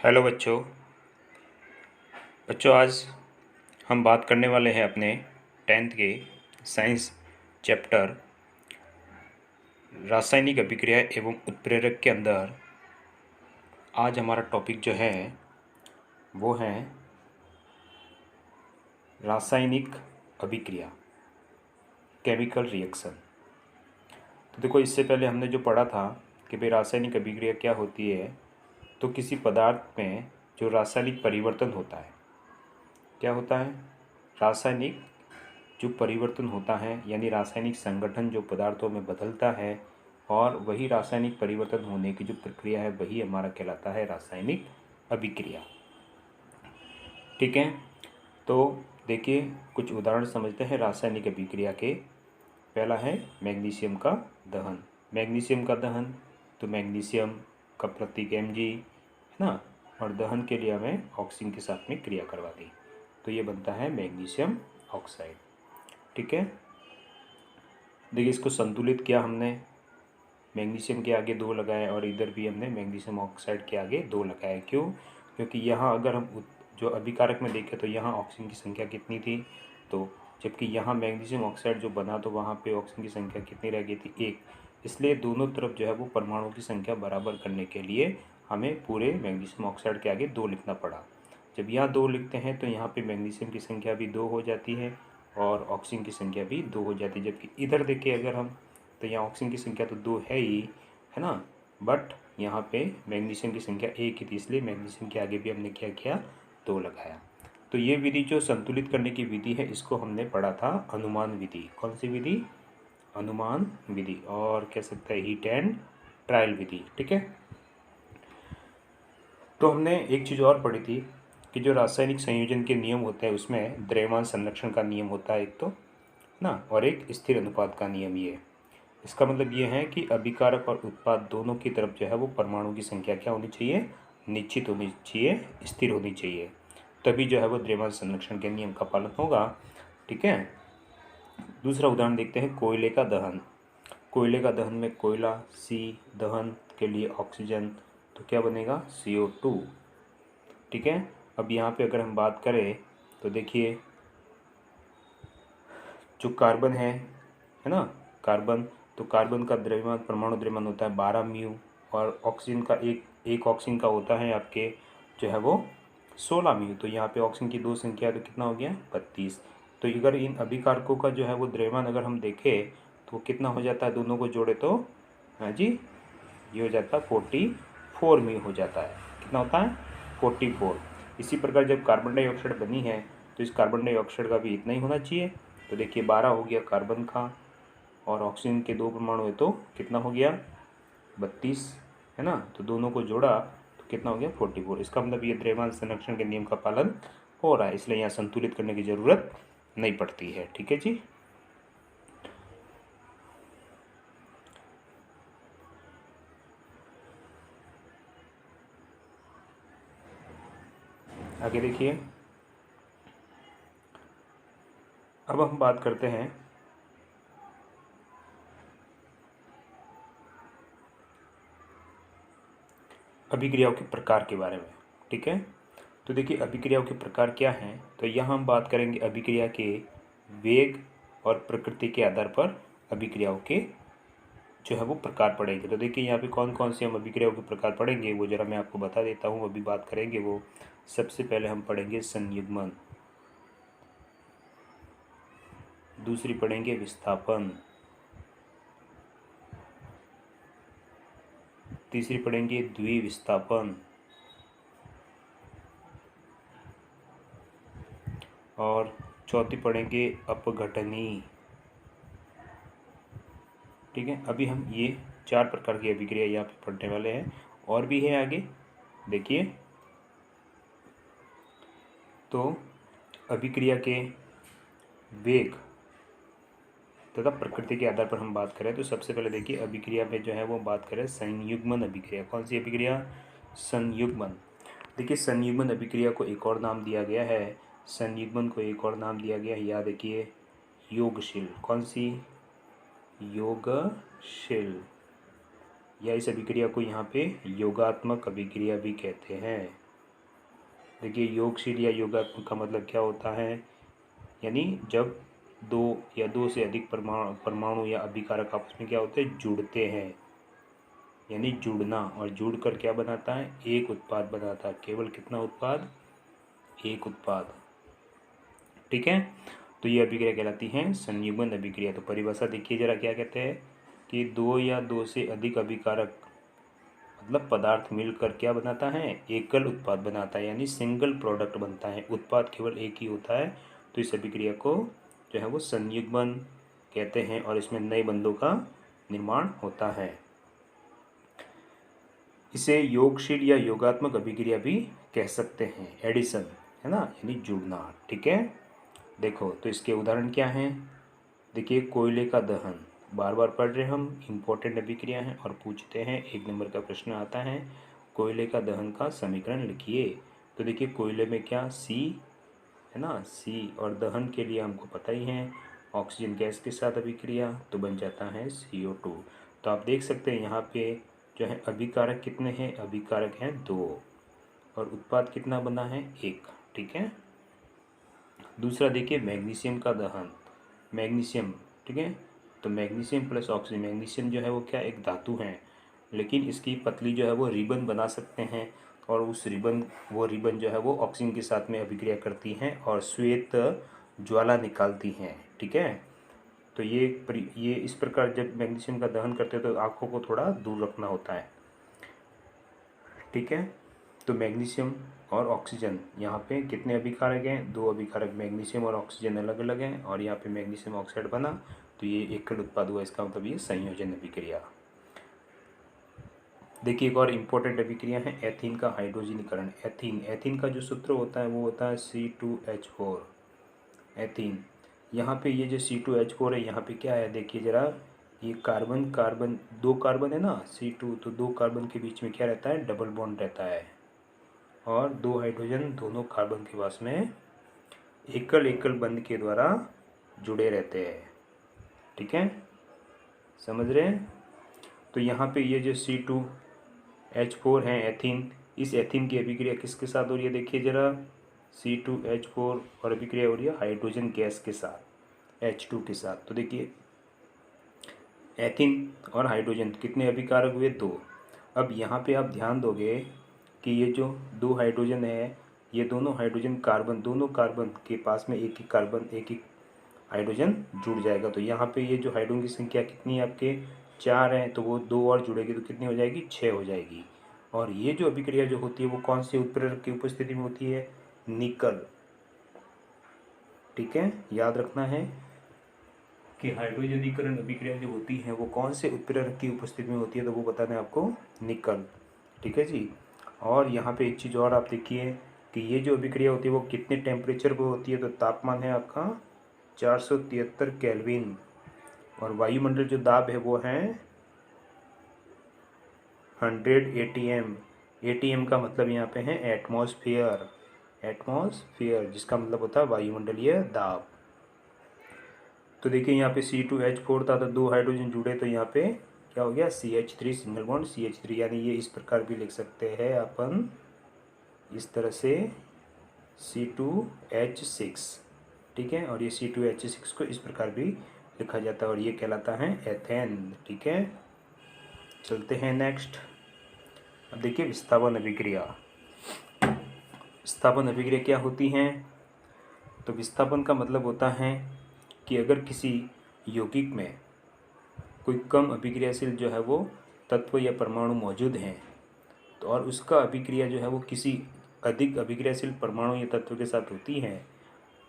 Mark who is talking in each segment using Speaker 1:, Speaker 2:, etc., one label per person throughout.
Speaker 1: Hello बच्चों। आज हम बात करने वाले हैं अपने 10th के साइंस चैप्टर रासायनिक अभिक्रिया एवं उत्प्रेरक के अंदर आज हमारा टॉपिक जो है वो है रासायनिक अभिक्रिया, केमिकल रिएक्शन। तो देखो, इससे पहले हमने जो पढ़ा था कि भाई रासायनिक अभिक्रिया क्या होती है। तो किसी पदार्थ में जो रासायनिक परिवर्तन होता है, क्या होता है? रासायनिक जो परिवर्तन होता है, यानी रासायनिक संगठन जो पदार्थों में बदलता है, और वही रासायनिक परिवर्तन होने की जो प्रक्रिया है वही हमारा कहलाता है रासायनिक अभिक्रिया। ठीक है, तो देखिए कुछ उदाहरण समझते हैं रासायनिक अभिक्रिया के। पहला है मैग्नीशियम का दहन। मैग्नीशियम का दहन, तो मैग्नीशियम का प्रतीक Mg है ना, और दहन के लिए हमें ऑक्सीजन के साथ में क्रिया करवा दी, तो ये बनता है मैग्नीशियम ऑक्साइड। ठीक है, देखिए इसको संतुलित किया हमने, मैग्नीशियम के आगे 2 लगाए और इधर भी हमने मैग्नीशियम ऑक्साइड के आगे 2 लगाए। क्यों? क्योंकि यहाँ अगर हम जो अभिकारक में देखें तो यहाँ ऑक्सीजन की संख्या कितनी थी, तो जबकि यहाँ मैग्नीशियम ऑक्साइड जो बना तो वहाँ पे ऑक्सीजन की संख्या कितनी रह गई थी, 1। इसलिए दोनों तरफ जो है वो परमाणुओं की संख्या बराबर करने के लिए हमें पूरे मैग्नीशियम ऑक्साइड के आगे 2 लिखना पड़ा। जब यहाँ 2 लिखते हैं तो यहाँ पे मैग्नीशियम की संख्या भी 2 हो जाती है और ऑक्सीजन की संख्या भी 2 हो जाती है। जबकि इधर देखिए अगर हम, तो यहाँ ऑक्सीजन की संख्या तो 2 है ही, है ना, बट यहाँ पे मैग्नीशियम की संख्या 1 ही थी, इसलिए मैग्नीशियम के आगे भी हमने क्या किया, 2 लगाया। तो ये विधि जो संतुलित करने की विधि है, इसको हमने पढ़ा था अनुमान विधि। कौन सी विधि? अनुमान विधि, और कह सकते हैं हीट एंड ट्रायल विधि। ठीक है, तो हमने एक चीज़ और पढ़ी थी कि जो रासायनिक संयोजन के नियम होते हैं उसमें द्रव्यमान संरक्षण का नियम होता है एक, तो ना, और एक स्थिर अनुपात का नियम। ये इसका मतलब ये है कि अभिकारक और उत्पाद दोनों की तरफ जो है वो परमाणु की संख्या क्या होनी चाहिए, निश्चित होनी चाहिए, स्थिर होनी चाहिए, तभी जो है वो द्रव्यमान संरक्षण के नियम का पालन होगा। ठीक है, दूसरा उदाहरण देखते हैं, कोयले का दहन। कोयले का दहन में कोयला C, दहन के लिए ऑक्सीजन, तो क्या बनेगा, CO2। ठीक है, अब यहाँ पे अगर हम बात करें तो देखिए जो कार्बन है ना, कार्बन, तो कार्बन का द्रव्यमान, परमाणु द्रव्यमान होता है 12 म्यू, और ऑक्सीजन का एक ऑक्सीजन का होता है आपके जो है वो 16 म्यू। तो यहाँ पे ऑक्सीजन की 2 संख्या, तो कितना हो गया, 32। तो अगर इन अभिकारकों का जो है वो द्रव्यमान अगर हम देखें तो कितना हो जाता है, दोनों को जोड़े तो, हाँ जी, ये हो जाता है 44 म्यू हो जाता है। कितना होता है, 44। इसी प्रकार जब कार्बन डाइऑक्साइड बनी है तो इस कार्बन डाइऑक्साइड का भी इतना ही होना चाहिए। तो देखिए 12 हो गया कार्बन का, और ऑक्सीजन के 2 परमाणु है तो कितना हो गया, 32, है ना। तो दोनों को जोड़ा तो कितना हो गया, 44। इसका मतलब ये द्रव्यमान संरक्षण के नियम का पालन हो रहा है, इसलिए यहाँ संतुलित करने की ज़रूरत नहीं पड़ती है। ठीक है जी, आगे देखिए। अब हम बात करते हैं अभिक्रियाओं के प्रकार के बारे में। ठीक है, तो देखिए अभिक्रियाओं के प्रकार क्या हैं, तो यहाँ हम बात करेंगे अभिक्रिया के वेग और प्रकृति के आधार पर अभिक्रियाओं के जो है वो प्रकार पढ़ेंगे। तो देखिए यहाँ पे कौन कौन से हम अभिक्रियाओं के प्रकार पढ़ेंगे वो ज़रा मैं आपको बता देता हूँ। अभी बात करेंगे वो, सबसे पहले हम पढ़ेंगे संयुग्मन, दूसरी पढ़ेंगे विस्थापन, तीसरी पढ़ेंगे द्विविस्थापन, और चौथी पढ़ेंगे अपघटनी। ठीक है, अभी हम ये 4 प्रकार की अभिक्रिया यहाँ पे पढ़ने वाले हैं, और भी है आगे देखिए। तो अभिक्रिया के वेग तथा प्रकृति के आधार पर हम बात करें तो सबसे पहले देखिए अभिक्रिया में जो है वो बात करें संयुग्मन अभिक्रिया। कौन सी अभिक्रिया, संयुग्मन। देखिए संयुग्मन अभिक्रिया को एक और नाम दिया गया है, संयुग्मन को एक और नाम दिया गया है, या देखिए योगशील। कौन सी, योगशील, या इस अभिक्रिया को यहाँ पे योगात्मक अभिक्रिया भी कहते हैं। देखिए योगशील या योगात्मक का मतलब क्या होता है, यानी जब दो या दो से अधिक परमाणु या अभिकारक आपस में क्या होते हैं, जुड़ते हैं, यानी जुड़ना, और जुड़कर क्या बनाता है, एक उत्पाद बनाता है। केवल कितना उत्पाद, एक उत्पाद। ठीक है, तो ये अभिक्रिया कहलाती है संयुग्मन अभिक्रिया। तो परिभाषा देखिए जरा, क्या कहते हैं कि दो या दो से अधिक अभिकारक मतलब पदार्थ मिलकर क्या बनाता है, एकल उत्पाद बनाता है, यानी सिंगल प्रोडक्ट बनता है, उत्पाद केवल एक ही होता है। तो इस अभिक्रिया को जो है वो संयुग्मन कहते हैं, और इसमें नए बंधों का निर्माण होता है। इसे योगशील या योगात्मक अभिक्रिया भी कह सकते हैं, एडिशन है ना, यानी जुड़ना। ठीक है, देखो तो इसके उदाहरण क्या हैं। देखिए कोयले का दहन, बार बार पढ़ रहे हम, इम्पोर्टेंट अभिक्रिया है और पूछते हैं, 1 नंबर का प्रश्न आता है, कोयले का दहन का समीकरण लिखिए। तो देखिए कोयले में क्या, सी है ना, सी, और दहन के लिए हमको पता ही है ऑक्सीजन गैस के साथ अभिक्रिया, तो बन जाता है CO2। तो आप देख सकते हैं यहाँ पे जो है अभिकारक कितने हैं, अभिकारक हैं 2, और उत्पाद कितना बना है, 1। ठीक है, दूसरा देखिए मैग्नीशियम का दहन, मैग्नीशियम, ठीक है, तो मैग्नीशियम प्लस ऑक्सीजन, मैग्नीशियम जो है वो क्या, एक धातु है, लेकिन इसकी पतली जो है वो रिबन बना सकते हैं, और उस रिबन जो है वो ऑक्सीजन के साथ में अभिक्रिया करती हैं और श्वेत ज्वाला निकालती हैं। ठीक है, तो ये इस प्रकार जब मैग्नीशियम का दहन करते हैं तो आँखों को थोड़ा दूर रखना होता है। ठीक है, तो मैग्नीशियम और ऑक्सीजन यहाँ पे कितने अभिकारक हैं, 2 अभिकारक, मैग्नीशियम और ऑक्सीजन अलग अलग हैं, और यहाँ पे मैग्नीशियम ऑक्साइड बना, तो ये एकल उत्पाद हुआ, इसका मतलब ये संयोजन अभिक्रिया। देखिए एक और इम्पोर्टेंट अभिक्रिया है एथीन का हाइड्रोजनीकरण। एथीन का जो सूत्र होता है वो होता है C2H4। एथीन, यहाँ पे ये जो C2H4 है, यहाँ पे क्या है देखिए ज़रा, ये कार्बन कार्बन 2 कार्बन है ना, C2, तो 2 कार्बन के बीच में क्या रहता है, डबल बॉन्ड रहता है, और 2 हाइड्रोजन दोनों कार्बन के पास में एकल एकल बंध के द्वारा जुड़े रहते हैं। ठीक है, समझ रहे हैं। तो यहाँ पे ये जो C2H4 है एथीन, इस एथीन की अभिक्रिया किसके साथ हो रही है, देखिए ज़रा, C2H4 और अभिक्रिया हो रही है हाइड्रोजन गैस के साथ, H2 के साथ। तो देखिए एथीन और हाइड्रोजन कितने अभिकारक हुए, 2। अब यहाँ पे आप ध्यान दोगे कि ये जो 2 हाइड्रोजन है, ये दोनों हाइड्रोजन कार्बन, दोनों कार्बन के पास में एक एक कार्बन, एक एक हाइड्रोजन जुड़ जाएगा। तो यहाँ पे ये जो हाइड्रोजन की संख्या कितनी है आपके, 4 हैं, तो वो 2 और जुड़ेगी तो कितनी हो जाएगी, 6 हो जाएगी। और ये जो अभिक्रिया जो होती है वो कौन से उत्प्रेरक की उपस्थिति में होती है, निकल। ठीक है, याद रखना है कि हाइड्रोजनीकरण अभिक्रिया जो होती है वो कौन से उत्प्रेरक की उपस्थिति में होती है, तो वो बताना है आपको, निकल। ठीक है जी, और यहाँ पे एक चीज़ और आप देखिए कि ये जो अभिक्रिया होती है वो कितने टेम्परेचर पर होती है, तो तापमान है आपका 473 केल्विन, और वायुमंडल जो दाब है वो है 100 ATM। ATM का मतलब यहाँ पे है एटमॉस्फेयर, एटमॉस्फेयर जिसका मतलब होता है वायुमंडलीय दाब। तो देखिए यहाँ पे C2H4 था, तो 2 हाइड्रोजन जुड़े, तो यहाँ पे क्या हो गया, CH3 सिंगल बॉन्ड CH3, यानी ये इस प्रकार भी लिख सकते हैं अपन, इस तरह से C2H6। ठीक है, और ये C2H6 को इस प्रकार भी लिखा जाता है, और ये कहलाता है एथेन। ठीक है, चलते हैं नेक्स्ट। अब देखिए विस्थापन अभिक्रिया। विस्थापन अभिक्रिया क्या होती हैं, तो विस्थापन का मतलब होता है कि अगर किसी यौगिक में कोई कम अभिक्रियाशील जो है वो तत्व या परमाणु मौजूद हैं, तो और उसका अभिक्रिया जो है वो किसी अधिक अभिक्रियाशील परमाणु या तत्व के साथ होती है,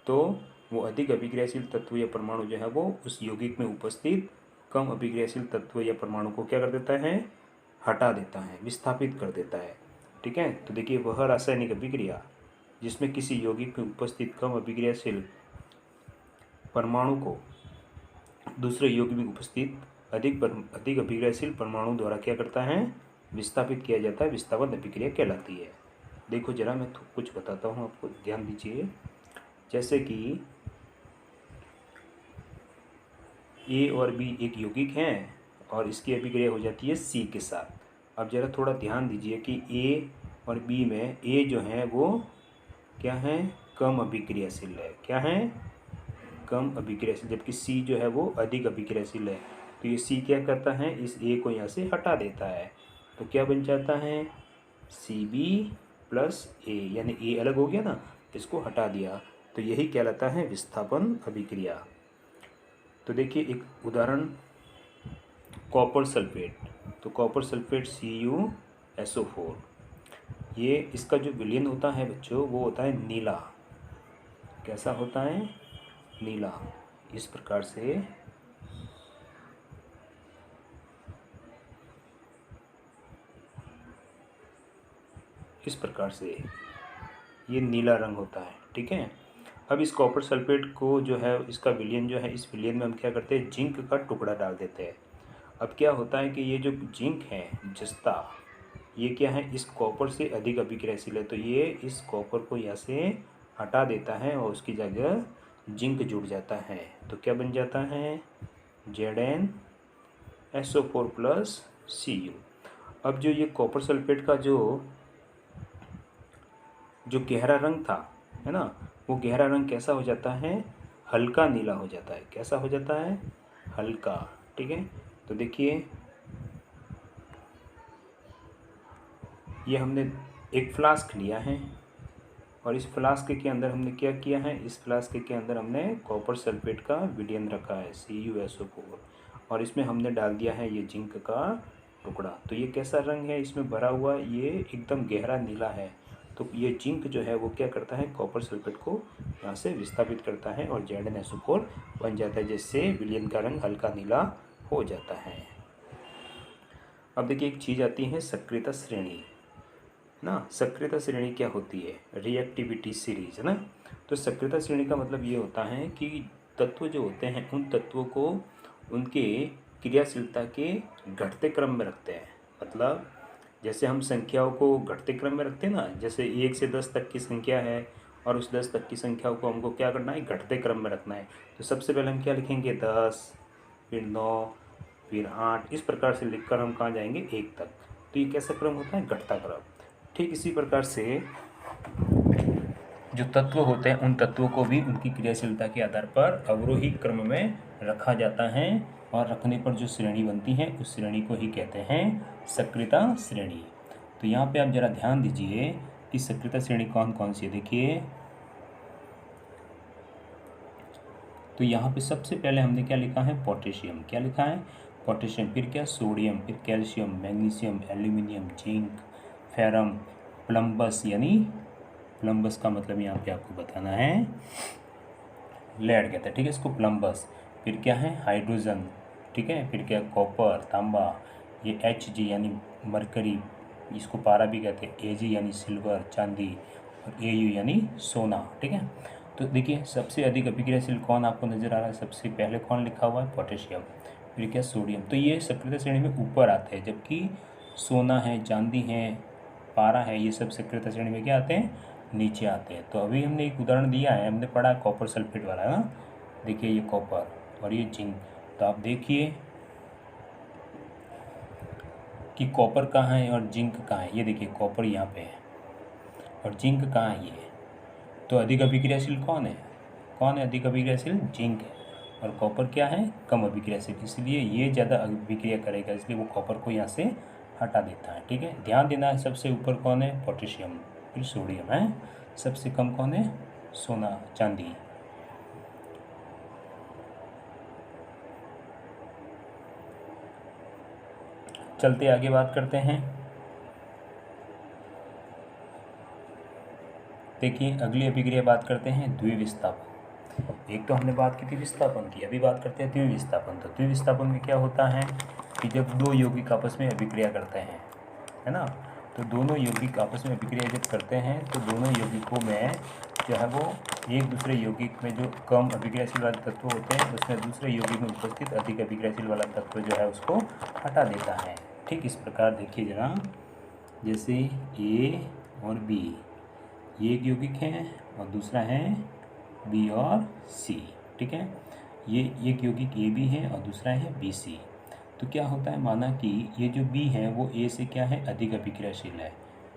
Speaker 1: तो वो अधिक अभिक्रियाशील तत्व या परमाणु जो है वो उस यौगिक में उपस्थित कम अभिक्रियाशील तत्व या परमाणु को क्या कर देता है, हटा देता है, विस्थापित कर देता है। ठीक है, तो देखिए वह रासायनिक अभिक्रिया जिसमें किसी यौगिक में उपस्थित कम अभिक्रियाशील परमाणु को दूसरे यौगिक में उपस्थित अधिक अभिक्रियाशील परमाणु द्वारा क्या करता है, विस्थापित किया जाता है, विस्थापन अभिक्रिया कहलाती है। देखो जरा मैं कुछ बताता हूँ आपको, ध्यान दीजिए। जैसे कि A और B एक यौगिक हैं और इसकी अभिक्रिया हो जाती है C के साथ। अब जरा थोड़ा ध्यान दीजिए कि A और B में A जो है वो क्या है, कम अभिक्रियाशील है। क्या है, कम अभिक्रियाशील, जबकि सी जो है वो अधिक अभिक्रियाशील है। तो ये सी क्या करता है, इस ए को यहाँ से हटा देता है। तो क्या बन जाता है, सी बी प्लस ए, यानी ए अलग हो गया ना, इसको हटा दिया। तो यही कहलाता है विस्थापन अभिक्रिया। तो देखिए एक उदाहरण, कॉपर सल्फेट। तो कॉपर सल्फेट CuSO4, ये इसका जो विलयन होता है बच्चों वो होता है नीला। कैसा होता है, नीला। इस प्रकार से ये नीला रंग होता है। ठीक है। अब इस कॉपर सल्फेट को जो है, इसका विलयन जो है, इस विलयन में हम क्या करते हैं, जिंक का टुकड़ा डाल देते हैं। अब क्या होता है कि ये जो जिंक है, जस्ता, ये क्या है, इस कॉपर से अधिक अभिक्रियाशील है। तो ये इस कॉपर को यहाँ से हटा देता है और उसकी जगह जिंक जुड़ जाता है। तो क्या बन जाता है, ZnSO4 प्लस Cu। अब जो ये कॉपर सल्फेट का जो गहरा रंग था, है ना, वो गहरा रंग कैसा हो जाता है, हल्का नीला हो जाता है। कैसा हो जाता है, हल्का। ठीक है। तो देखिए ये हमने एक फ्लास्क लिया है और इस फ्लास्क के अंदर हमने क्या किया है, इस फ्लास्क के अंदर हमने कॉपर सल्फेट का विलयन रखा है CuSO4 और इसमें हमने डाल दिया है ये जिंक का टुकड़ा। तो ये कैसा रंग है इसमें भरा हुआ, ये एकदम गहरा नीला है। तो ये जिंक जो है वो क्या करता है, कॉपर सल्फेट को यहाँ से विस्थापित करता है और ZnSO4 बन जाता है, जिससे विलयन का रंग हल्का नीला हो जाता है। अब देखिए एक चीज़ आती है सक्रियता श्रेणी ना। सक्रियता श्रेणी क्या होती है, रिएक्टिविटी सीरीज, है ना। तो सक्रियता श्रेणी का मतलब ये होता है कि तत्व जो होते हैं उन तत्वों को उनके क्रियाशीलता के घटते क्रम में रखते हैं। मतलब जैसे हम संख्याओं को घटते क्रम में रखते हैं ना, जैसे 1 से 10 तक की संख्या है और उस 10 तक की संख्याओं को हमको क्या करना है, घटते क्रम में रखना है। तो सबसे पहले हम क्या लिखेंगे, 10, फिर 9, फिर 8, इस प्रकार से लिखकर हम कहाँ जाएंगे, 1 तक। तो ये कैसा क्रम होता है, घटता क्रम। ठीक इसी प्रकार से जो तत्व होते हैं उन तत्वों को भी उनकी क्रियाशीलता के आधार पर अवरोही क्रम में रखा जाता है और रखने पर जो श्रेणी बनती है उस श्रेणी को ही कहते हैं सक्रियता श्रेणी। तो यहाँ पे आप जरा ध्यान दीजिए कि सक्रियता श्रेणी कौन कौन सी है। देखिए तो यहाँ पे सबसे पहले हमने क्या लिखा है, पोटेशियम। क्या लिखा है, पोटेशियम। फिर क्या, सोडियम, फिर calcium, magnesium, aluminium, zinc, ferrum, plumbus, यानी प्लम्बस का मतलब यहाँ पे आपको बताना है लेड कहते हैं, ठीक है, इसको प्लम्बस। फिर क्या है, हाइड्रोजन, ठीक है। फिर क्या, कॉपर, तांबा, ये Hg यानी मरकरी, इसको पारा भी कहते हैं, Ag यानी सिल्वर, चांदी, और Au यानी सोना, ठीक है। तो देखिए सबसे अधिक अभिक्रियाशील कौन आपको नज़र आ रहा है, सबसे पहले कौन लिखा हुआ है, पोटेशियम। फिर क्या, सोडियम। तो ये सक्रियता श्रेणी में ऊपर आते हैं, जबकि सोना है, चांदी है, पारा है, ये सब सक्रियता श्रेणी में क्या आते हैं, नीचे आते हैं। तो अभी हमने एक उदाहरण दिया है, हमने पढ़ा कॉपर सल्फेट वाला ना। देखिए ये कॉपर और ये जिंक। तो आप देखिए कि कॉपर कहाँ है और जिंक कहाँ है। ये देखिए कॉपर यहाँ पे है और जिंक कहाँ है, ये। तो अधिक अभिक्रियाशील कौन है, अधिक अभिक्रियाशील, जिंक है। और कॉपर क्या है, कम अभिक्रियाशील, इसलिए ये ज़्यादा अभिक्रिया करेगा, इसलिए वो कॉपर को यहाँ से हटा देता है, ठीक है। ध्यान देना है, सबसे ऊपर कौन है, पोटेशियम, फिर सोडियम है, सबसे कम कौन है, सोना, चांदी। चलते आगे बात करते हैं। देखिए अगली अभिक्रिया बात करते हैं द्विविस्थापन। एक तो हमने बात की थी विस्थापन की, अभी बात करते हैं द्विविस्थापन। तो द्विविस्थापन में क्या होता है कि जब दो यौगिक आपस में अभिक्रिया करते हैं, है ना, तो दोनों यौगिक आपस में अभिक्रिया जब करते हैं तो दोनों यौगिकों में जो है वो एक दूसरे यौगिक में जो कम अभिक्रियाशील वाले तत्व होते हैं उसमें दूसरे यौगिक में उपस्थित अधिक अभिक्रियाशील वाला तत्व जो है उसको हटा देता है। ठीक इस प्रकार देखिए जरा, जैसे A और B, ये एक यौगिक है और दूसरा है B और C, ठीक है। ये एक यौगिक AB है और दूसरा है BC। तो क्या होता है, माना कि ये जो B है वो A से क्या है, अधिक अभिक्रियाशील है,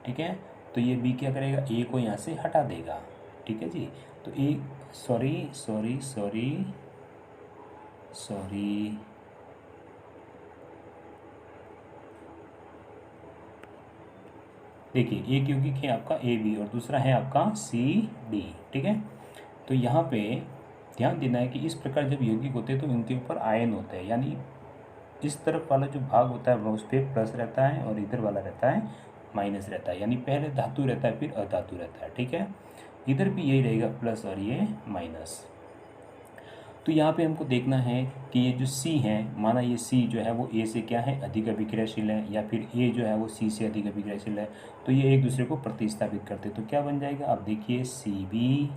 Speaker 1: ठीक है, तो ये बी क्या करेगा, ए को यहाँ से हटा देगा, ठीक है जी। तो ए सॉरी सॉरी सॉरी सॉरी देखिए एक यौगिक है आपका ए बी और दूसरा है आपका सी डी, ठीक है। तो यहाँ पे ध्यान देना है कि इस प्रकार जब यौगिक होते हैं तो उनके ऊपर आयन होता है, यानी इस तरफ वाला जो भाग होता है वो उस पर प्लस रहता है और इधर वाला रहता है माइनस रहता है, यानी पहले धातु रहता है फिर अधातु रहता है, ठीक है। इधर भी यही रहेगा प्लस और ये माइनस। तो यहाँ पे हमको देखना है कि ये जो सी है, माना ये सी जो है वो ए से क्या है, अधिक अभिक्रियाशील है, या फिर ए जो है वो सी से अधिक अभिक्रियाशील है, तो ये एक दूसरे को प्रतिस्थापित करते, तो क्या बन जाएगा, आप देखिए सी बी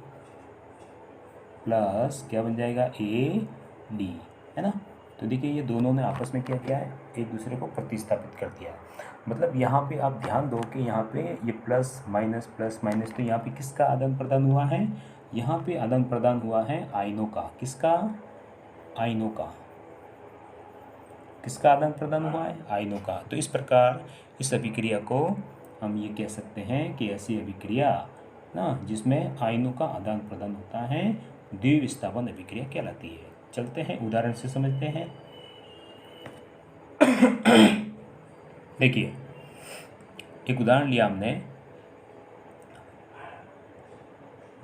Speaker 1: प्लस क्या बन जाएगा ए डी, है ना। तो देखिए ये दोनों ने आपस में क्या किया है, एक दूसरे को प्रतिस्थापित कर दिया है। मतलब यहाँ पे आप ध्यान दो कि यहाँ पे ये प्लस माइनस, तो यहाँ पे किसका आदान प्रदान हुआ है, यहाँ पे आदान प्रदान हुआ है आयनों का। किसका, आयनों का। किसका आदान प्रदान हुआ है, आयनों का। तो इस प्रकार इस अभिक्रिया को हम ये कह सकते हैं कि ऐसी अभिक्रिया ना जिसमें आयनों का आदान प्रदान होता है द्विविस्थापन अभिक्रिया कहलाती है। चलते हैं उदाहरण से समझते हैं। देखिए एक उदाहरण लिया हमने,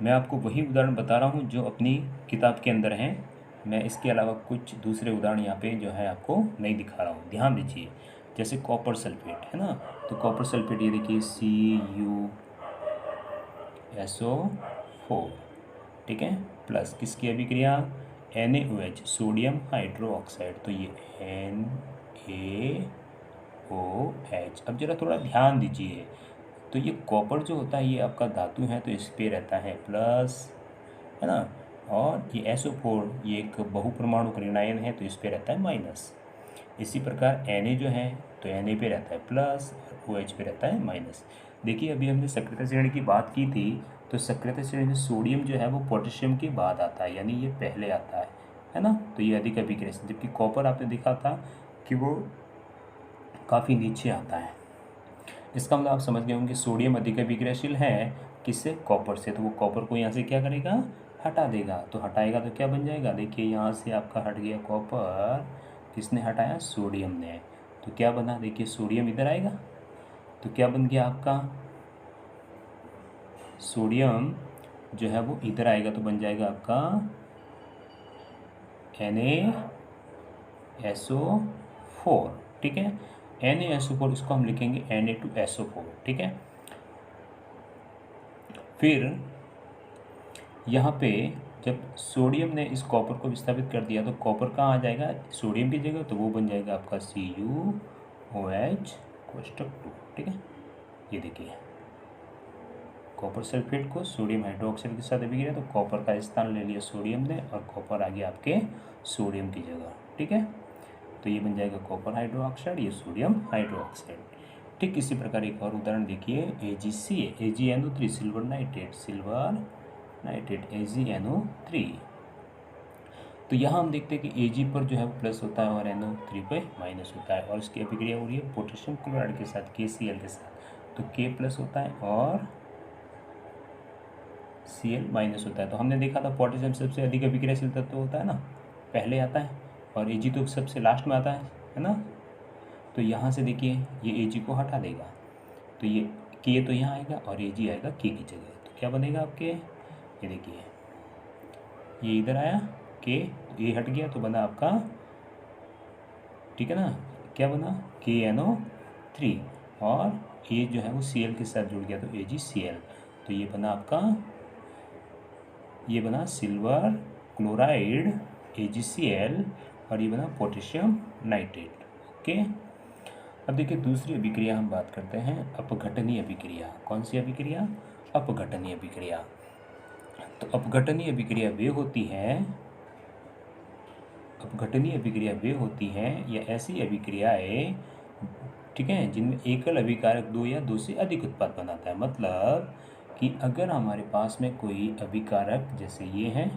Speaker 1: मैं आपको वही उदाहरण बता रहा हूँ जो अपनी किताब के अंदर हैं, मैं इसके अलावा कुछ दूसरे उदाहरण यहाँ पे जो है आपको नहीं दिखा रहा हूँ, ध्यान दीजिए। जैसे कॉपर सल्फेट है ना, तो कॉपर सल्फेट ये देखिए CuSO4, ठीक है, प्लस किसकी अभिक्रिया NaOH सोडियम हाइड्रोक्साइड, तो ये NaOH। अब जरा थोड़ा ध्यान दीजिए, तो ये कॉपर जो होता है ये आपका धातु है तो इस पे रहता है प्लस, है ना, और ये SO4 ये एक बहुपरमाणु ऋणायन है तो इस पे रहता है माइनस। इसी प्रकार Na जो है तो Na पे रहता है प्लस और OH पे रहता है माइनस। देखिए अभी हमने सक्रियता श्रेणी की बात की थी, तो सक्रियता श्रेणी में सोडियम जो है वो पोटेशियम के बाद आता है, यानी ये पहले आता है ना, तो ये अधिक अभिक्रियाशील, जबकि कॉपर आपने देखा था कि वो काफ़ी नीचे आता है। इसका मतलब आप समझ गए होंगे सोडियम अधिक अभिक्रियाशील है किससे, कॉपर से, तो वो कॉपर को यहाँ से क्या करेगा, हटा देगा। तो हटाएगा तो क्या बन जाएगा, देखिए यहाँ से आपका हट गया कॉपर, किसने हटाया, सोडियम ने, तो क्या बना, देखिए सोडियम इधर आएगा तो क्या बन गया आपका, सोडियम जो है वो इधर आएगा तो बन जाएगा आपका NaSO4, ठीक है। NaSO4 इसको हम लिखेंगे Na2SO4, ठीक है। फिर यहाँ पे जब सोडियम ने इस कॉपर को विस्थापित कर दिया तो कॉपर कहाँ आ जाएगा, सोडियम की जगह, तो वो बन जाएगा आपका CuOH कोष्टक 2, ठीक है। ये देखिए कॉपर सल्फेट को सोडियम हाइड्रोक्साइड के साथ अभिक्रिया, तो कॉपर का स्थान ले लिया सोडियम ने और कॉपर आ गया आपके सोडियम की जगह, ठीक है। तो ये बन जाएगा कॉपर हाइड्रोक्साइड, ये सोडियम हाइड्रोक्साइड। ठीक इसी प्रकार एक और उदाहरण देखिए, AgNO3 सिल्वर नाइट्रेट AgNO3। तो यहाँ हम देखते हैं कि Ag पर जो है वो प्लस होता है और NO3 पे माइनस होता है, और इसकी अभिक्रिया हो रही है पोटेशियम क्लोराइड के साथ KCl के साथ, तो K प्लस होता है और Cl माइनस होता है। तो हमने देखा था पोटेशियम सबसे अधिक अभिक्रियाशील तत्व होता है ना, पहले आता है, और Ag तो सबसे लास्ट में आता है ना। तो यहाँ से देखिए ये Ag को हटा देगा तो ये K तो यहाँ आएगा और Ag आएगा K की जगह, तो क्या बनेगा आपके, ये देखिए ये इधर आया K, तो ये हट गया तो बना आपका, ठीक है ना, क्या बना KNO3, और ये जो है वो Cl के साथ जुड़ गया तो AgCl, तो ये बना आपका, ये बना सिल्वर क्लोराइड AgCl और ये बना पोटेशियम नाइट्रेट, ओके। अब देखिए दूसरी अभिक्रिया हम बात करते हैं, अपघटनीय अभिक्रिया। कौन सी अभिक्रिया, अपघटनीय अभिक्रिया। तो अपघटनीय अभिक्रिया वे होती हैं या ऐसी अभिक्रियाएं, ठीक है, जिनमें एकल अभिकारक दो या दो से अधिक उत्पाद बनाता है। मतलब कि अगर हमारे पास में कोई अभिकारक जैसे ये है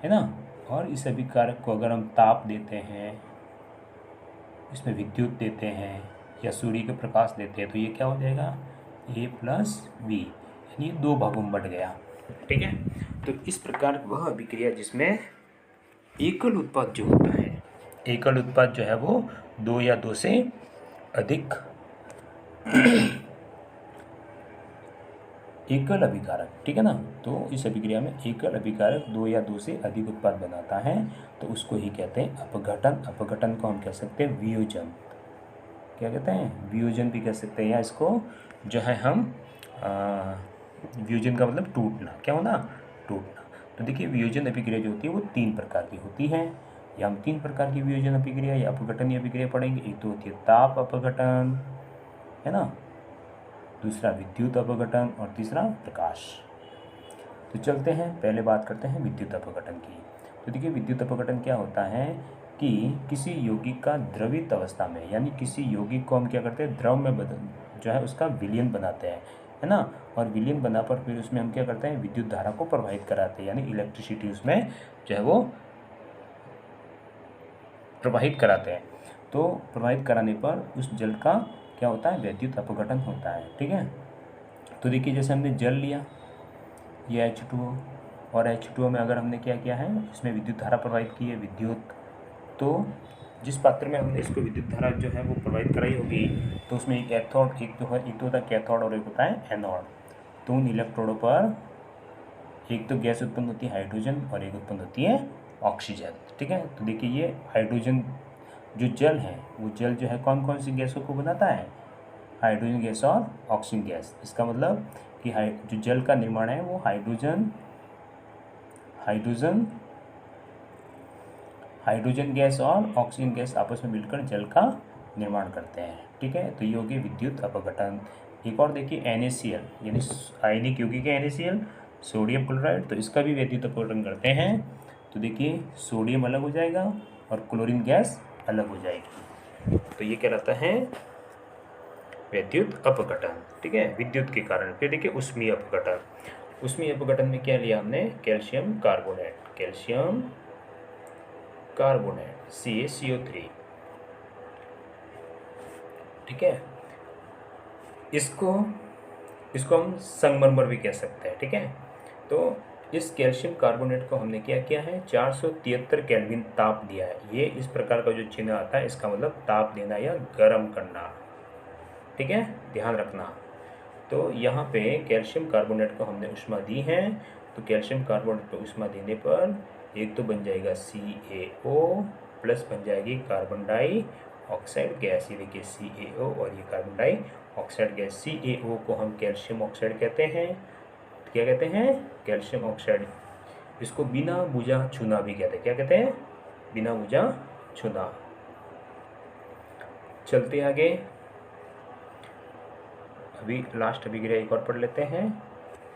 Speaker 1: ना, और इस अभिकारक को अगर हम ताप देते हैं, इसमें विद्युत देते हैं या सूर्य का प्रकाश देते हैं, तो ये क्या हो जाएगा, A प्लस बी, यानी 2 भागों में बढ़ गया। ठीक है, तो इस प्रकार वह अभिक्रिया जिसमें एकल उत्पाद जो होता है, एकल उत्पाद जो है वो 2 या 2 से अधिक एकल अभिकारक, ठीक है ना। तो इस अभिक्रिया में एकल अभिकारक 2 या 2 से अधिक उत्पाद बनाता है तो उसको ही कहते हैं अपघटन। अपघटन को हम कह सकते हैं वियोजन। क्या कहते हैं? वियोजन भी कह सकते हैं, या इसको जो है हम वियोजन का मतलब टूटना, क्या होना? टूटना। तो देखिए वियोजन अभिक्रिया जो होती है वो 3 प्रकार की होती है, या हम 3 प्रकार की वियोजन अभिक्रिया या अपघटनीय अभिक्रिया पढ़ेंगे। एक तो होती है ताप अपघटन, है ना, दूसरा विद्युत अपघटन और तीसरा प्रकाश। तो चलते हैं, पहले बात करते हैं विद्युत अपघटन की। तो देखिए विद्युत अपघटन क्या होता है कि किसी यौगिक का द्रवित अवस्था में, यानी किसी यौगिक को हम क्या करते हैं, द्रव में बदल जो है उसका विलयन बनाते हैं, है ना, और विलयन बना पर फिर उसमें हम क्या करते हैं, विद्युत धारा को प्रवाहित कराते हैं, यानी इलेक्ट्रिसिटी उसमें जो है वो प्रवाहित कराते हैं। तो प्रवाहित कराने पर उस जल का क्या होता है, विद्युत अपघटन होता है। ठीक है, तो देखिए जैसे हमने जल लिया, ये H2O, और H2O में अगर हमने क्या किया है, इसमें विद्युत धारा प्रवाहित की है, विद्युत। तो जिस पात्र में हमने इसको विद्युत धारा जो है वो प्रवाहित कराई होगी, तो उसमें एक एथोड, एक तो होता है कैथोड और एक होता है एनोड। तो उन इलेक्ट्रोडों पर एक तो गैस उत्पन्न होती है हाइड्रोजन और एक उत्पन्न होती है ऑक्सीजन। ठीक है, तो देखिए ये हाइड्रोजन जो जल है, वो जल जो है कौन कौन सी गैसों को बनाता है, हाइड्रोजन गैस और ऑक्सीजन गैस। इसका मतलब कि जो जल का निर्माण है वो हाइड्रोजन गैस और ऑक्सीजन गैस आपस में मिलकर जल का निर्माण करते हैं। ठीक है, तो ये होगी विद्युत अपघटन। एक और देखिए NaCl, यानी आयनिक यौगिक है NaCl, सोडियम क्लोराइड, तो इसका भी विद्युत अपघटन करते हैं। तो देखिए सोडियम अलग हो जाएगा और क्लोरीन गैस अलग हो जाएगी, तो ये क्या रहता है, विद्युत अपघटन। ठीक है, विद्युत के कारण। फिर देखिए उष्मीय अपघटन। उष्मीय अपघटन में क्या लिया हमने, कैल्शियम कार्बोनेट, CaCO3। ठीक है, इसको हम संगमरमर भी कह सकते हैं। ठीक है, तो इस कैल्शियम कार्बोनेट को हमने क्या किया है, 473 केल्विन ताप दिया है। ये इस प्रकार का जो चिन्ह आता है, इसका मतलब ताप देना या गर्म करना। ठीक है, ध्यान रखना। तो यहाँ पे कैल्शियम कार्बोनेट को हमने ऊष्मा दी है, तो कैल्शियम कार्बोनेट को ऊष्मा देने पर एक तो बन जाएगा CaO प्लस बन जाएगी कार्बन डाइऑक्साइड गैस। ये देखिए CaO और ये कार्बन डाइऑक्साइड गैस। CaO को हम कैल्शियम ऑक्साइड कहते हैं। क्या कहते हैं, कैल्शियम ऑक्साइड। इसको बिना बुझा छूना भी कहते हैं। क्या कहते हैं, बिना बुझा छूना। चलते आगे, अभी लास्ट अभिक्रिया एक और पढ़ लेते हैं।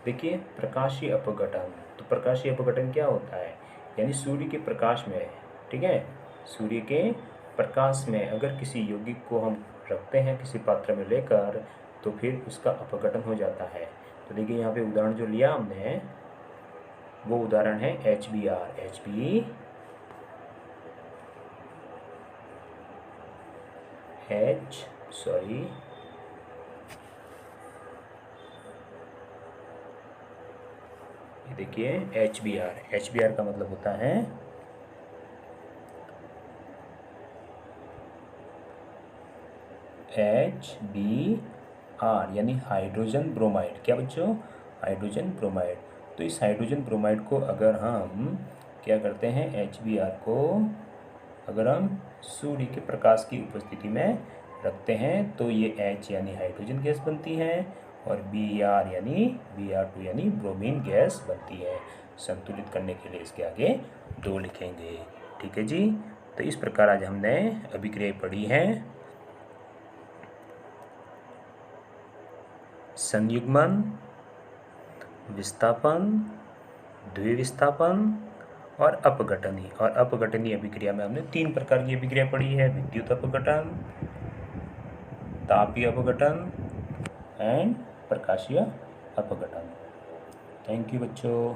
Speaker 1: देखिए प्रकाशीय अपघटन। तो प्रकाशीय अपघटन क्या होता है, यानी सूर्य के प्रकाश में, ठीक है, सूर्य के प्रकाश में अगर किसी यौगिक को हम रखते हैं किसी पात्र में लेकर, तो फिर उसका अपघटन हो जाता है। तो देखिए यहाँ पे उदाहरण जो लिया हमने वो उदाहरण है HBr, देखिए HBr का मतलब होता है HBr, यानी हाइड्रोजन ब्रोमाइड। क्या बच्चों, हाइड्रोजन ब्रोमाइड। तो इस हाइड्रोजन ब्रोमाइड को अगर हम क्या करते हैं, HBr को अगर हम सूर्य के प्रकाश की उपस्थिति में रखते हैं तो ये H यानी हाइड्रोजन गैस बनती है और Br यानी Br2 यानी ब्रोमीन गैस बनती है। संतुलित करने के लिए इसके आगे 2 लिखेंगे। ठीक है जी, तो इस प्रकार आज हमने अभिक्रिया पढ़ी है, संयुग्मन, विस्थापन, द्विविस्थापन और अपघटनी। और अपघटनीय अभिक्रिया में हमने 3 प्रकार की अभिक्रिया पढ़ी है, विद्युत अपघटन, तापीय अपघटन एंड प्रकाशीय अपघटन। थैंक यू बच्चों।